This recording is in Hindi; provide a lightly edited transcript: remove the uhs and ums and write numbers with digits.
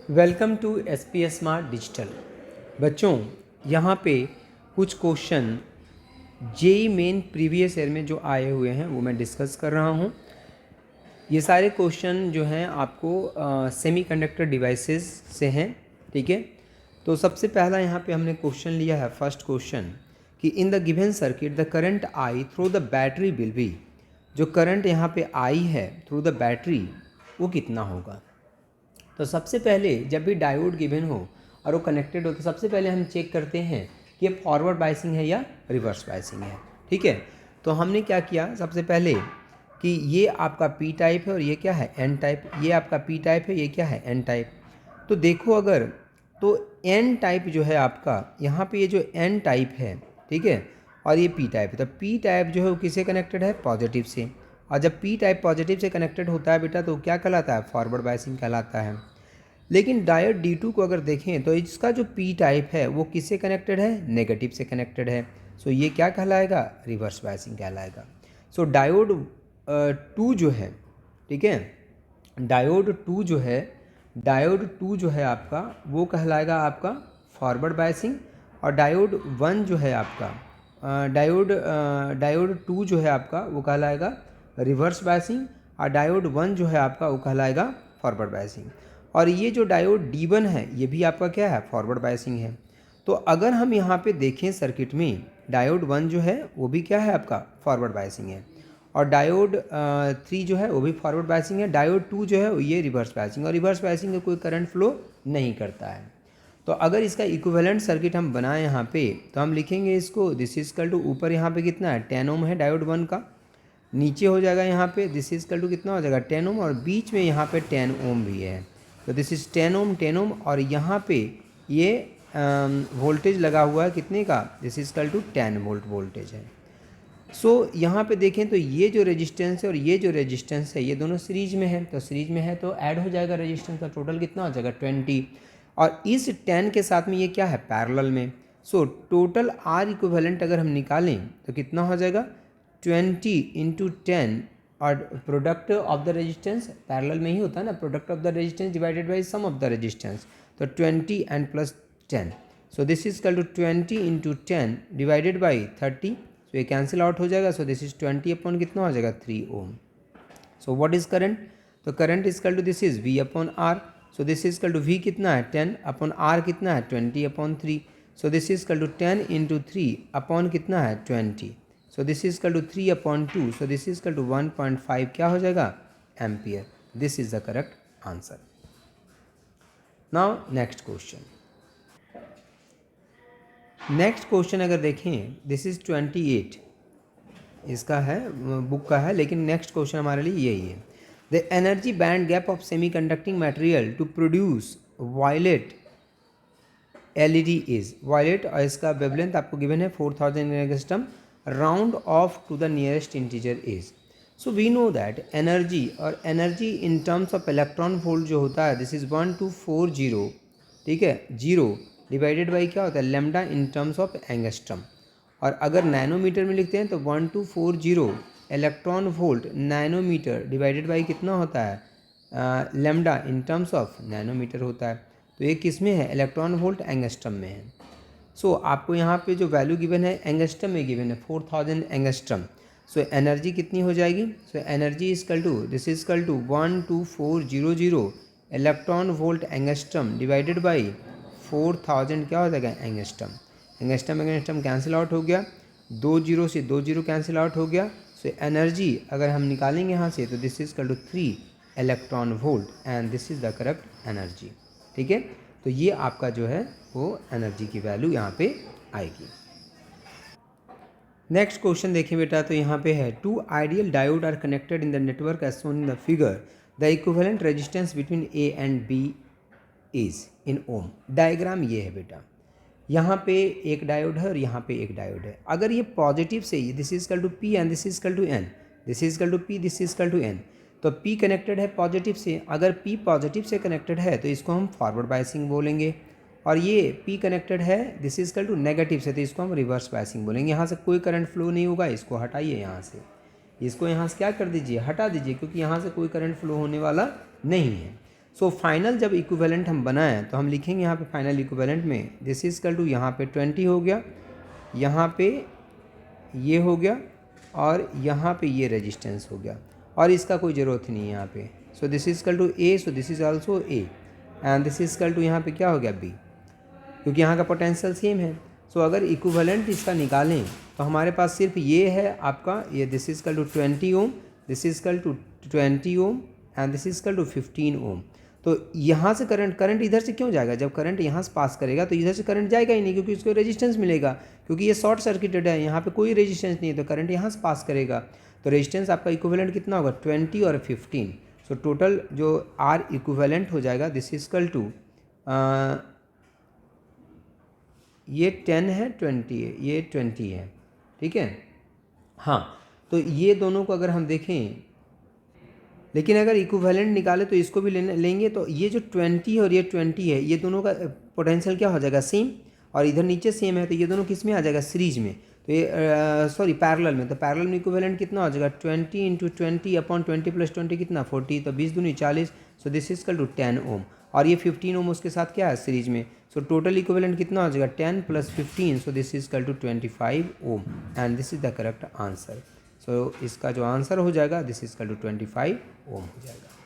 Welcome to S P S smart digital. बच्चों, यहाँ पे कुछ question JEE main previous year में जो आए हुए हैं वो मैं डिस्कस कर रहा हूँ। ये सारे क्वेश्चन जो हैं आपको सेमीकंडक्टर डिवाइसेस से हैं, ठीक है। तो सबसे पहला यहाँ पे हमने क्वेश्चन लिया है, फर्स्ट क्वेश्चन, कि in the given circuit the current I through the battery will be. जो करंट यहाँ पे आई है थ्रू द बैटरी वो कितना होगा। तो सबसे पहले जब भी डायोड गिवन हो और वो कनेक्टेड हो तो सबसे पहले हम चेक करते हैं कि ये फॉरवर्ड बायसिंग है या रिवर्स बायसिंग है, ठीक है। तो हमने क्या किया, सबसे पहले कि ये आपका पी टाइप है और ये क्या है एन टाइप, ये आपका पी टाइप है, ये क्या है एन टाइप। तो देखो अगर तो एन टाइप जो है आपका यहाँ पे, ये जो एन टाइप है, ठीक है, और ये पी टाइप है, तो पी टाइप जो है वो किससे कनेक्टेड है, पॉजिटिव से। और जब पी टाइप पॉजिटिव से कनेक्टेड होता है बेटा तो क्या कहलाता है, फॉरवर्ड बायसिंग कहलाता है। लेकिन डायोड D2 को अगर देखें तो इसका जो पी टाइप है वो किससे कनेक्टेड है, नेगेटिव से कनेक्टेड है। सो ये क्या कहलाएगा, रिवर्स बायसिंग कहलाएगा। सो डायोड 2 जो है, ठीक है, डायोड 2 जो है आपका वो कहलाएगा आपका फॉरवर्ड बायसिंग। और डायोड 1 जो है आपका डायोड 2 जो है आपका वो कहलाएगा रिवर्स बायसिंग। और डायोड 1 जो है आपका वो कहलाएगा फॉरवर्ड बायसिंग। और ये जो डायोड D1 है ये भी आपका क्या है, फॉरवर्ड बायसिंग है। तो अगर हम यहाँ पे देखें सर्किट में, डायोड 1 जो है वो भी क्या है आपका, फॉरवर्ड बायसिंग है। और डायोड 3 जो है वो भी फॉरवर्ड बायसिंग है। डायोड 2 जो है ये रिवर्स बायसिंग, और रिवर्स बायसिंग का कोई करंट फ्लो नहीं करता है। तो अगर इसका इक्विवेलेंट सर्किट हम बनाएं यहाँ पे तो हम लिखेंगे इसको, दिस इज इक्वल टू, ऊपर यहाँ पे कितना है 10 ओम है डायोड 1 का, नीचे हो जाएगा यहाँ पे दिस इज इक्वल टू कितना हो जाएगा 10 ओम, और बीच में यहाँ पे 10 ओम भी है। तो दिस इज 10 ओम, और यहाँ पे ये वोल्टेज लगा हुआ है कितने का, this is equal to 10 volt voltage है। सो यहाँ पे देखें तो ये जो रेजिस्टेंस है और ये जो रेजिस्टेंस है ये दोनों सीरीज में है, तो सीरीज में है तो ऐड हो जाएगा रेजिस्टेंस का, टोटल कितना हो जाएगा 20। और इस 10 के साथ में ये क्या है, पैरेलल में। सो टोटल आर इक्विवेलेंट अगर हम निकालें तो कितना हो जाएगा 20 इंटू 10, और product of the resistance parallel में ही होता है ना, product of the resistance divided by sum of the resistance, तो 20 and plus 10। So this is equal to 20 into 10 divided by 30। So ये कैंसिल आउट हो जाएगा। सो दिस इज 20 अपॉन कितना हो जाएगा 3 ohm. So what is current, तो current is equal to this is V upon R. So this is equal to V कितना है 10 अपॉन आर कितना है 20 upon 3। So this is equal to 10 into 3 upon कितना है 20। So this is equal to 3 upon 2। So this is equal to 1.5 क्या हो जाएगा, ampere. This is the correct answer. Now next question, अगर देखें दिस इज 28 इसका है, बुक का है, लेकिन नेक्स्ट क्वेश्चन हमारे लिए यही है। The energy band gap of semi conducting material to produce violet LED is violet, और इसका वेवलेंथ आपको गिवन है 4000 angstrom, round off to the nearest integer is. So we know that energy, और energy in terms of electron volt जो होता है दिस इज 1240, ठीक है, 0 डिवाइडेड बाई क्या होता है lambda in terms of angstrom. और अगर नैनोमीटर में लिखते हैं तो 1240 electron volt nanometre divided by कितना होता है lambda in terms of nanometre होता है। तो ये किस में है, इलेक्ट्रॉन वोल्ट एंगस्ट्रम में है। सो आपको यहाँ पे जो वैल्यू गिवन है एंगस्ट्रम में गिवन है 4000 एंगस्ट्रम। सो एनर्जी कितनी हो जाएगी, so energy is equal to this is equal to 12400 electron volt angstrom divided by 4000 क्या हो जाएगा एंगस्ट्रम। एंगस्ट्रम कैंसिल आउट हो गया, 2 जीरो से 2 जीरो कैंसिल आउट हो गया। सो एनर्जी अगर हम निकालेंगे यहाँ से तो this is equal to 3 electron volt and this is the correct energy, ठीक है। तो ये आपका जो है वो एनर्जी की वैल्यू यहाँ पे आएगी। नेक्स्ट क्वेश्चन देखिए बेटा, तो यहाँ पे है 2 ideal diode are connected in the network as shown in the figure, the equivalent resistance between A and B is in ohm. Diagram ये है बेटा, यहाँ पे एक डायोड है और यहाँ पे एक डायोड है। अगर ये पॉजिटिव से this is equal to P and this is equal to N, this is equal to P, this is equal to N, तो P कनेक्टेड है पॉजिटिव से। अगर P पॉजिटिव से कनेक्टेड है तो इसको हम फॉरवर्ड बायसिंग बोलेंगे, और ये P कनेक्टेड है this is equal to negative से तो इसको हम रिवर्स बायसिंग बोलेंगे। यहाँ से कोई करंट फ्लो नहीं होगा, इसको हटाइए यहाँ से, इसको यहाँ से क्या कर दीजिए हटा दीजिए, क्योंकि यहाँ से कोई करंट फ्लो होने वाला नहीं है। सो फाइनल जब इक्विवेलेंट हम बनाएं तो हम लिखेंगे यहाँ पे फाइनल इक्विवेलेंट में दिस इज इक्वल टू यहाँ पे 20 हो गया, यहाँ पे ये हो गया और यहाँ पे ये रेजिस्टेंस हो गया और इसका कोई ज़रूरत नहीं है यहाँ पे। So this is equal to A, so this is also A and this is equal to यहाँ पे क्या हो गया बी, क्योंकि यहाँ का पोटेंशियल सेम है। सो अगर इक्विवेलेंट इसका निकालें तो हमारे पास सिर्फ ये है आपका, ये this is equal to 20 ohm, this is equal to 20 ohm and this is equal to 15 ohm. तो यहाँ से करंट इधर से क्यों जाएगा, जब करंट यहाँ से पास करेगा तो इधर से करंट जाएगा ही नहीं, क्योंकि उसको रेजिस्टेंस मिलेगा, क्योंकि ये शॉर्ट सर्किटेड है, यहाँ पे कोई रेजिस्टेंस नहीं है तो करंट यहाँ से पास करेगा। तो रेजिस्टेंस आपका इक्विवेलेंट कितना होगा 20 और 15। सो टोटल जो आर इक्विवेलेंट हो जाएगा दिस इज इक्वल टू ये 10 है 20 है, ये 20 है, ठीक है। हाँ, तो ये दोनों को अगर हम देखें, लेकिन अगर इक्विवेलेंट निकाले तो इसको भी लेंगे तो ये जो 20 और ये 20 है, ये दोनों का पोटेंशियल क्या हो जाएगा सेम, और इधर नीचे सेम है तो ये दोनों किस में आ जाएगा सीरीज में, तो ये सॉरी पैरेलल में। तो पैरेलल में इक्विवेलेंट कितना हो जाएगा 20 इंटू 20 अपॉन 20 प्लस 20 कितना 40, तो 20 दूनी 40। So this is equal to 10 ohm और ये 15 ओम उसके साथ क्या है सीरीज में। सो टोटल इक्विवेलेंट कितना हो जाएगा 10 plus 15, so this is equal to 25 ohm and this is the correct answer. So इसका जो आंसर हो जाएगा this is equal to 25 ohm हो जाएगा।